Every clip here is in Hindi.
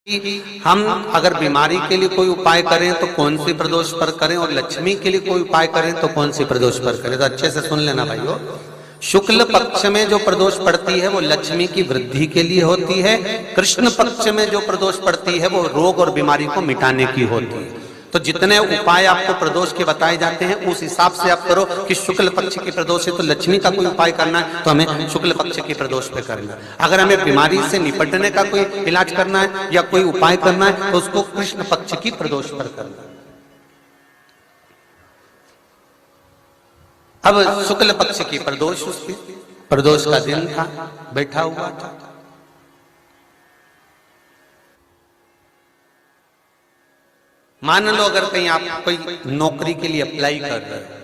हम अगर बीमारी के लिए कोई उपाय करें तो कौन सी प्रदोष पर करें, और लक्ष्मी के लिए कोई उपाय करें तो कौन सी प्रदोष पर करें। तो अच्छे से सुन लेना भाइयों, शुक्ल पक्ष में जो प्रदोष पड़ती है वो लक्ष्मी की वृद्धि के लिए होती है। कृष्ण पक्ष में जो प्रदोष पड़ती है वो रोग और बीमारी को मिटाने की होती है। तो जितने उपाय आपको प्रदोष के बताए जाते हैं उस हिसाब से आप करो कि शुक्ल पक्ष की प्रदोष है तो लक्ष्मी का कोई उपाय करना है तो हमें शुक्ल पक्ष की प्रदोष पे करना है। अगर हमें बीमारी से निपटने का कोई इलाज करना है या कोई उपाय करना है तो उसको कृष्ण पक्ष की प्रदोष पर करना है। अब शुक्ल पक्ष की प्रदोष, उसकी प्रदोष का दिन था, बैठा हुआ था। मान लो अगर कहीं आप कोई नौकरी के लिए अप्लाई कर रहे हो,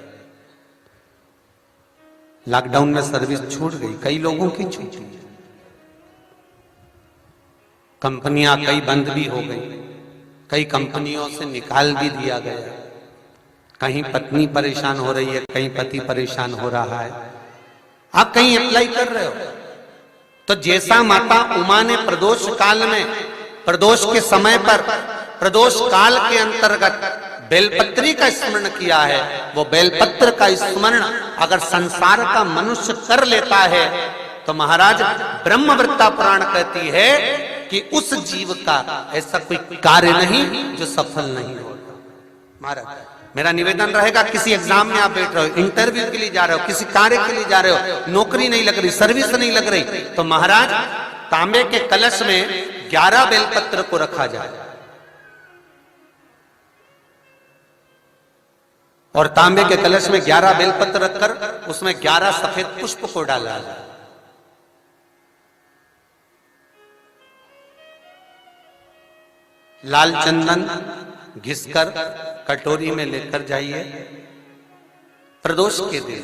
लॉकडाउन में सर्विस छूट गई, कई लोगों की छूटी, कंपनियां कई बंद भी हो गई, कई कंपनियों से निकाल भी दिया गया, कहीं पत्नी परेशान हो रही है, कहीं पति परेशान हो रहा है, आप कहीं अप्लाई कर रहे हो तो जैसा माता उमा ने प्रदोष काल में, प्रदोष के समय पर, प्रदोष काल के अंतर्गत बेलपत्री का स्मरण किया है, वो बेलपत्र का स्मरण अगर संसार का मनुष्य कर लेता है तो महाराज ब्रह्मवृत्ता पुराण कहती है कि उस जीव का ऐसा कोई कार्य नहीं जो सफल नहीं होता। महाराज मेरा निवेदन रहेगा, किसी एग्जाम में आप बैठ रहे हो, इंटरव्यू के लिए जा रहे हो, किसी कार्य के लिए जा रहे हो, नौकरी नहीं लग रही, सर्विस नहीं लग रही, तो महाराज तांबे के कलश में 11 बेलपत्र को रखा जाए और तांबे के कलश में 11 बेलपत्र रखकर उसमें 11 सफेद पुष्प को डाला जाए। लाल चंदन घिसकर कटोरी में लेकर जाइए। प्रदोष के दिन,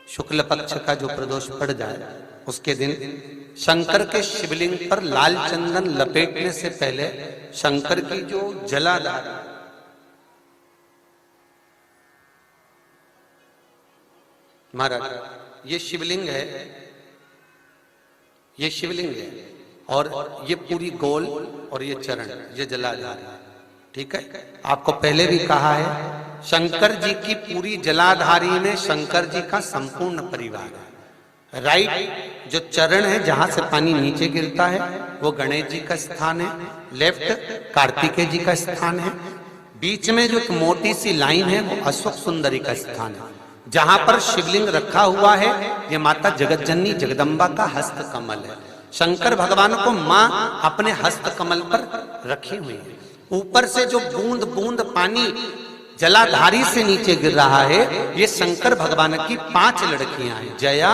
शुक्ल पक्ष का जो प्रदोष पड़ जाए उसके दिन शंकर के शिवलिंग पर लाल चंदन लपेटने से पहले शंकर की जो जलाधार, महाराज ये शिवलिंग है, ये शिवलिंग है और ये पूरी गोल और ये चरण, ये जलाधार, ठीक है। आपको पहले भी कहा है शंकर जी की पूरी जलाधारी में शंकर जी का संपूर्ण परिवार है। राइट जो चरण है जहां से पानी नीचे गिरता है वो गणेश जी का स्थान है, लेफ्ट कार्तिकेय जी का स्थान है, बीच में जो एक मोटी सी लाइन है वो अशोक सुंदरी का स्थान है। जहां पर शिवलिंग रखा हुआ है ये माता जगत जननी जगदम्बा का हस्त कमल है। शंकर भगवान को मां अपने हस्त कमल पर रखी हुई है। ऊपर से जो बूंद बूंद पानी जलाधारी से नीचे गिर रहा है ये शंकर भगवान की 5 लड़कियां हैं, जया,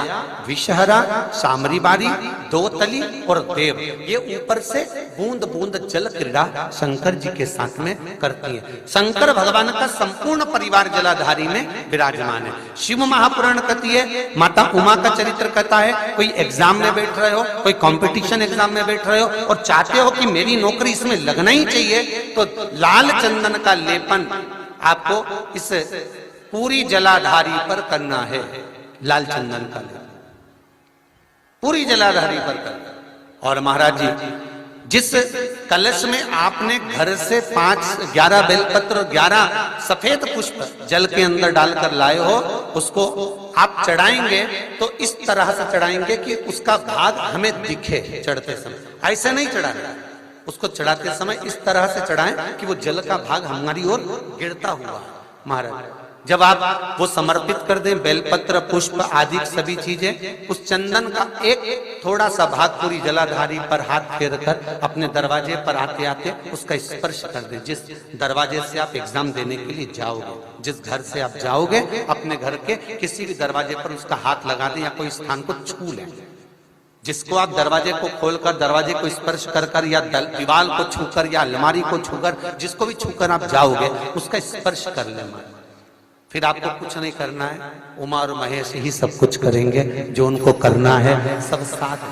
विषहरा, सामरीबारी, दोतली और देव। ये ऊपर से बूंद बूंद जल क्रीड़ा शंकर जी के साथ में करती हैं। शंकर भगवान का संपूर्ण परिवार जलाधारी में विराजमान है। शिव महापुराण कहती है, माता उमा का चरित्र कहता है, कोई एग्जाम में बैठ रहे हो, कोई कंपटीशन एग्जाम में बैठ रहे हो और चाहते हो कि मेरी नौकरी इसमें लगना ही चाहिए तो लाल चंदन का लेपन आपको इस पूरी जलाधारी पर करना है। लाल चंदन का लेपन पूरी जलाधारी पर करना। और महाराज जी जिस कलश में आपने घर से 11 बेलपत्र और 11 सफेद पुष्प जल के अंदर डालकर लाए हो उसको आप चढ़ाएंगे तो इस तरह से चढ़ाएंगे कि उसका भाग हमें दिखे चढ़ते समय, ऐसे नहीं चढ़ाना, उसको चढ़ाते समय इस तरह से चढ़ाएं कि वो जल का भाग हमारी ओर गिरता हुआ। महाराज जब आप वो समर्पित कर दें बेलपत्र पुष्प आदि सभी चीजें, उस चंदन का एक थोड़ा सा भाग पूरी जलाधारी पर हाथ फेर कर अपने दरवाजे पर आते आते उसका स्पर्श कर दें। जिस दरवाजे से आप एग्जाम देने के लिए जाओगे, जिस घर से आप जाओगे अपने घर के किसी भी दरवाजे पर उसका हाथ लगा दें या कोई स्थान को छू लें। जिसको आप दरवाजे को खोलकर दरवाजे को स्पर्श कर कर या दीवार को छूकर या अलमारी को छूकर जिसको भी छूकर आप जाओगे उसका स्पर्श कर लेना। फिर आपको कुछ नहीं करना है, उमा और महेश ही सब कुछ करेंगे, जो उनको करना है सब साथ।